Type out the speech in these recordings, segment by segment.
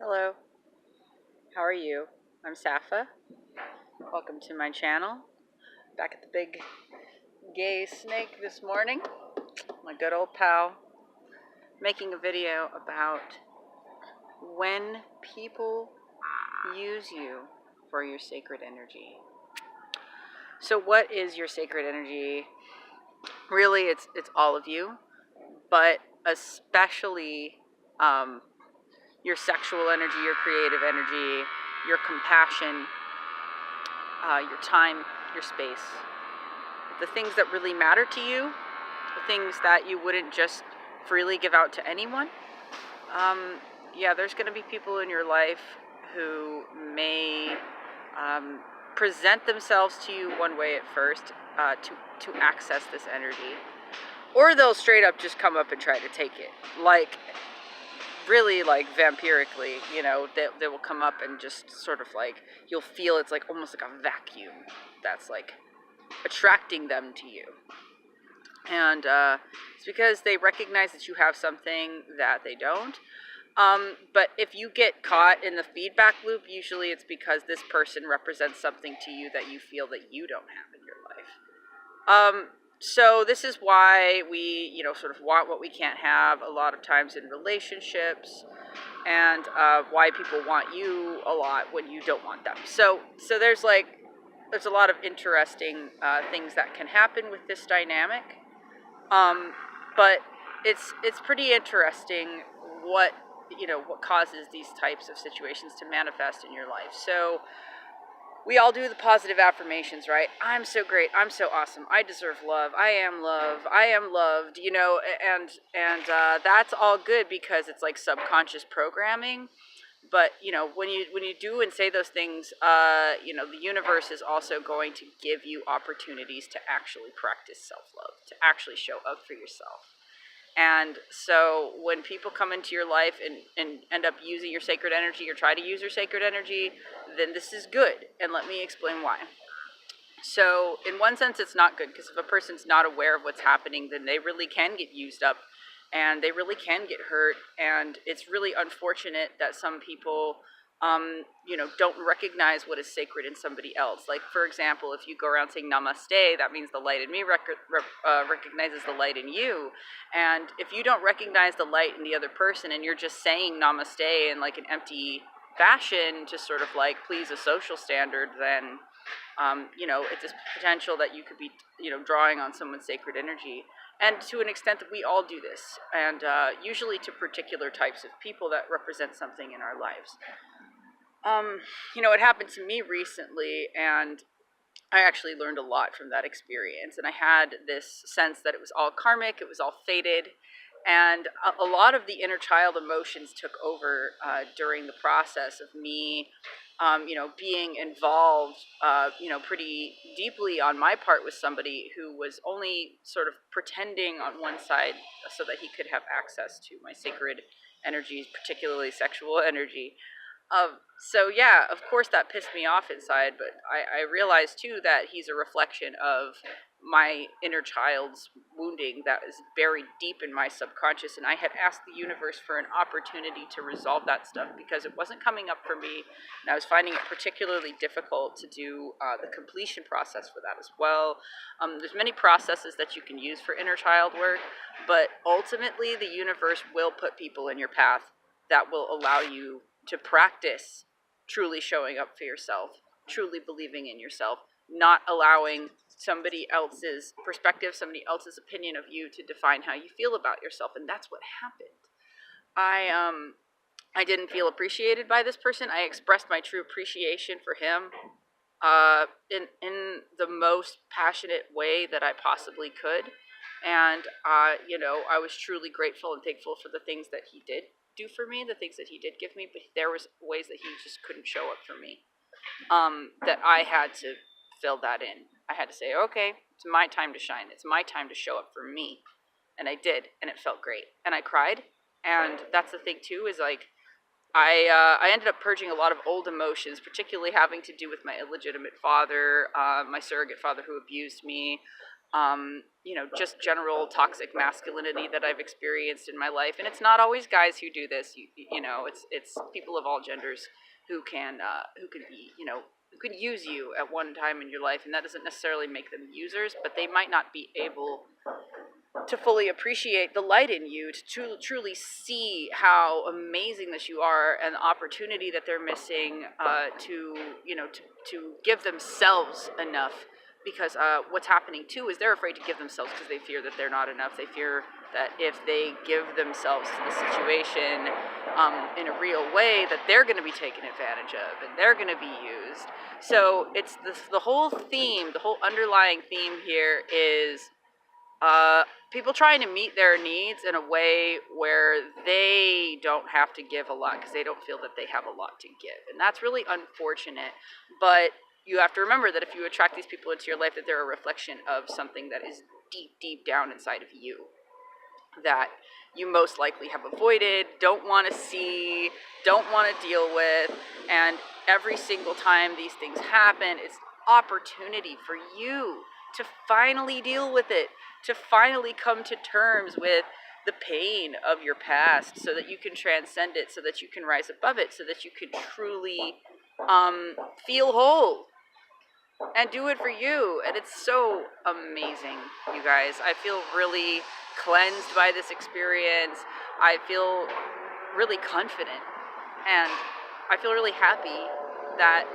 Hello, how are you? I'm Safa. Welcome to my channel. Back at the big gay snake this morning. My good old pal. Making a video about when people use you for your sacred energy. So what is your sacred energy? Really, it's all of you, but especially your sexual energy, your creative energy, your compassion, your time, your space. The things that really matter to you, the things that you wouldn't just freely give out to anyone. Yeah, there's going to be people in your life who may present themselves to you one way at first to access this energy. Or they'll straight up just come up and try to take it. Really vampirically, they will come up and just sort of you'll feel it's almost like a vacuum that's attracting them to you. And it's because they recognize that you have something that they don't. But if you get caught in the feedback loop, usually it's because this person represents something to you that you feel that you don't have in your life. So this is why we, sort of want what we can't have a lot of times in relationships, and why people want you a lot when you don't want them. So there's a lot of interesting things that can happen with this dynamic. But it's pretty interesting what causes these types of situations to manifest in your life. So we all do the positive affirmations, right? I'm so great. I'm so awesome. I deserve love. I am love. I am loved. And that's all good because it's like subconscious programming. But when you do and say those things, the universe is also going to give you opportunities to actually practice self-love, to actually show up for yourself. And so when people come into your life and end up using your sacred energy or try to use your sacred energy, then this is good. And let me explain why. So in one sense, it's not good, because if a person's not aware of what's happening, then they really can get used up and they really can get hurt. And it's really unfortunate that some people don't recognize what is sacred in somebody else. Like, for example, if you go around saying namaste, that means the light in me recognizes the light in you. And if you don't recognize the light in the other person and you're just saying namaste in like an empty fashion to sort of please a social standard, then it's a potential that you could be drawing on someone's sacred energy. And to an extent that we all do this, and usually to particular types of people that represent something in our lives. It happened to me recently, and I actually learned a lot from that experience. And I had this sense that it was all karmic, it was all fated, and a lot of the inner child emotions took over during the process of me, being involved, pretty deeply on my part with somebody who was only sort of pretending on one side so that he could have access to my sacred energies, particularly sexual energy. So yeah, of course that pissed me off inside, but I realized too that he's a reflection of my inner child's wounding that is buried deep in my subconscious, and I had asked the universe for an opportunity to resolve that stuff because it wasn't coming up for me, and I was finding it particularly difficult to do the completion process for that as well. There's many processes that you can use for inner child work, but ultimately the universe will put people in your path that will allow you to practice truly showing up for yourself, truly believing in yourself, not allowing somebody else's perspective, somebody else's opinion of you to define how you feel about yourself. And that's what happened. I didn't feel appreciated by this person. I expressed my true appreciation for him in the most passionate way that I possibly could. And, I was truly grateful and thankful for the things that he did do for me, the things that he did give me, but there was ways that he just couldn't show up for me, that I had to fill that in. I had to say, okay, it's my time to shine. It's my time to show up for me. And I did, and it felt great. And I cried. And that's the thing too, is I ended up purging a lot of old emotions, particularly having to do with my illegitimate father, my surrogate father who abused me, just general toxic masculinity that I've experienced in my life. And it's not always guys who do this. It's people of all genders who can be, who can use you at one time in your life, and that doesn't necessarily make them users, but they might not be able to fully appreciate the light in you, to truly see how amazing that you are, and the opportunity that they're missing, to give themselves enough. Because what's happening too is they're afraid to give themselves because they fear that they're not enough. They fear that if they give themselves to the situation in a real way, that they're going to be taken advantage of and they're going to be used. So it's the whole theme, the whole underlying theme here is people trying to meet their needs in a way where they don't have to give a lot because they don't feel that they have a lot to give. And that's really unfortunate. But you have to remember that if you attract these people into your life, that they're a reflection of something that is deep, deep down inside of you that you most likely have avoided, don't want to see, don't want to deal with. And every single time these things happen, it's opportunity for you to finally deal with it, to finally come to terms with the pain of your past so that you can transcend it, so that you can rise above it, so that you can truly feel whole and do it for you. And it's so amazing, you guys. I feel really cleansed by this experience. I feel really confident, and I feel really happy that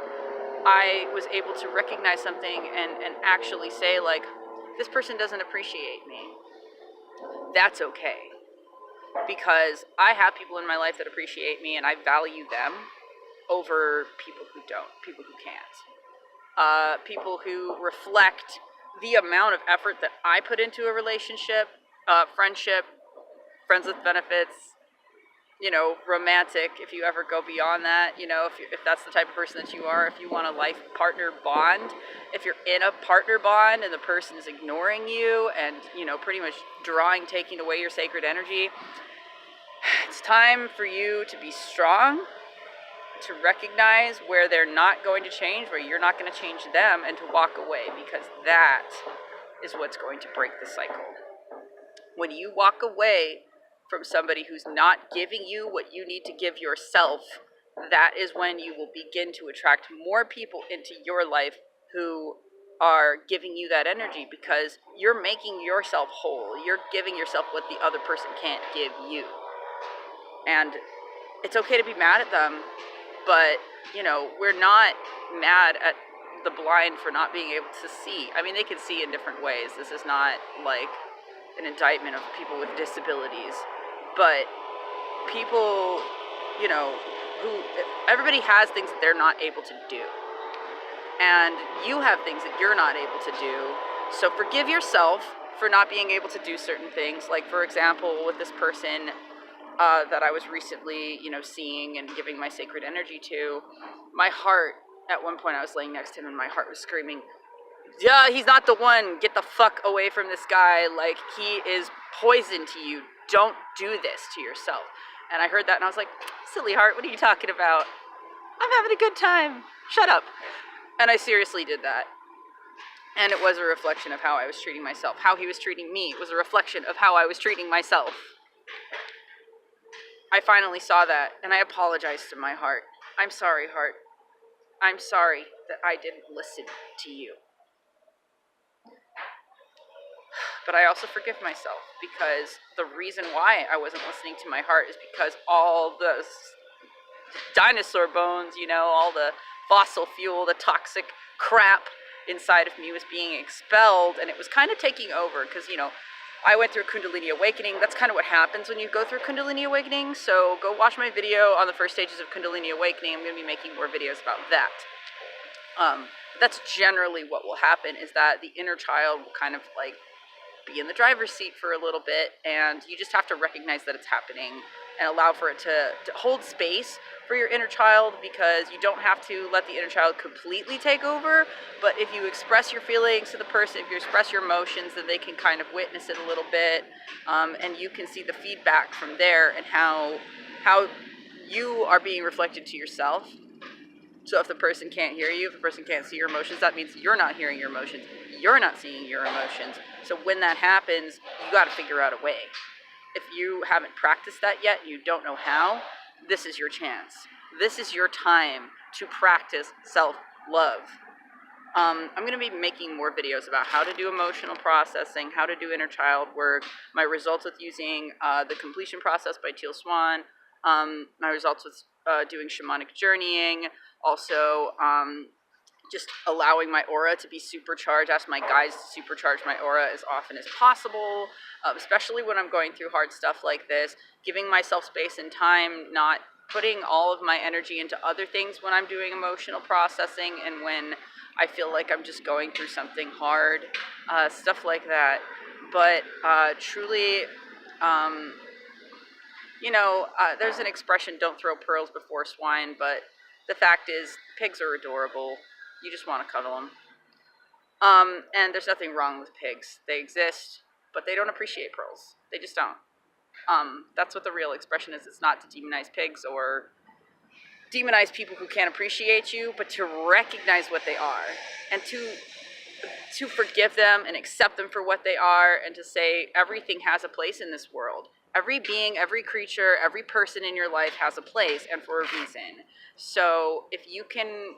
I was able to recognize something and actually say, like, this person doesn't appreciate me. That's okay. Because I have people in my life that appreciate me, and I value them over people who don't, people who can't. People who reflect the amount of effort that I put into a relationship, friendship, friends with benefits, romantic, if you ever go beyond that, if that's the type of person that you are, if you want a life partner bond, if you're in a partner bond and the person is ignoring you and, pretty much taking away your sacred energy, it's time for you to be strong, to recognize where they're not going to change, where you're not going to change them, and to walk away, because that is what's going to break the cycle. When you walk away from somebody who's not giving you what you need to give yourself, that is when you will begin to attract more people into your life who are giving you that energy, because you're making yourself whole. You're giving yourself what the other person can't give you. And it's okay to be mad at them, but, we're not mad at the blind for not being able to see. I mean, they can see in different ways. This is not like an indictment of people with disabilities, but people, everybody has things that they're not able to do, and you have things that you're not able to do. So forgive yourself for not being able to do certain things. Like, for example, with this person that I was recently, seeing and giving my sacred energy to, my heart, at one point I was laying next to him and my heart was screaming, yeah, he's not the one. Get the fuck away from this guy. Like, he is poison to you. Don't do this to yourself. And I heard that and I was like, silly heart, what are you talking about? I'm having a good time. Shut up. And I seriously did that. And it was a reflection of how I was treating myself. How he was treating me was a reflection of how I was treating myself. I finally saw that, and I apologized to my heart. I'm sorry, heart. I'm sorry that I didn't listen to you. But I also forgive myself, because the reason why I wasn't listening to my heart is because all the dinosaur bones, all the fossil fuel, the toxic crap inside of me was being expelled, and it was kind of taking over, because, I went through Kundalini Awakening. That's kind of what happens when you go through Kundalini Awakening. So go watch my video on the first stages of Kundalini Awakening. I'm going to be making more videos about that. That's generally what will happen, is that the inner child will kind of like be in the driver's seat for a little bit, and you just have to recognize that it's happening and allow for it to hold space for your inner child, because you don't have to let the inner child completely take over. But if you express your feelings to the person, if you express your emotions, then they can kind of witness it a little bit, and you can see the feedback from there and how you are being reflected to yourself. So if the person can't hear you, if the person can't see your emotions, that means you're not hearing your emotions. you're not seeing your emotions. So when that happens, you got to figure out a way. If you haven't practiced that yet, you don't know how, this is your chance. This is your time to practice self-love. I'm going to be making more videos about how to do emotional processing, how to do inner child work, my results with using the completion process by Teal Swan, my results with doing shamanic journeying, also just allowing my aura to be supercharged. Ask my guides to supercharge my aura as often as possible, especially when I'm going through hard stuff like this, giving myself space and time, not putting all of my energy into other things when I'm doing emotional processing and when I feel like I'm just going through something hard, stuff like that. But truly, there's an expression, don't throw pearls before swine, but the fact is, pigs are adorable. You just want to cuddle them. And there's nothing wrong with pigs. They exist, but they don't appreciate pearls. They just don't. That's what the real expression is. It's not to demonize pigs or demonize people who can't appreciate you, but to recognize what they are and to forgive them and accept them for what they are, and to say everything has a place in this world. Every being, every creature, every person in your life has a place and for a reason. So if you can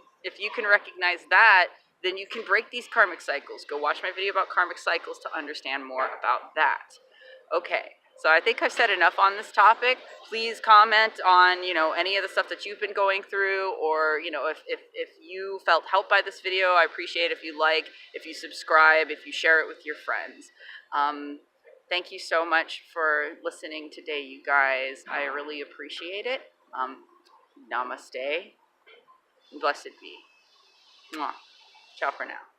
recognize that, then you can break these karmic cycles. Go watch my video about karmic cycles to understand more about that. Okay. So I think I've said enough on this topic. Please comment on, any of the stuff that you've been going through, or, if you felt helped by this video. I appreciate if you like, if you subscribe, if you share it with your friends. Thank you so much for listening today, you guys. I really appreciate it. Namaste. Blessed be. Mwah. Ciao for now.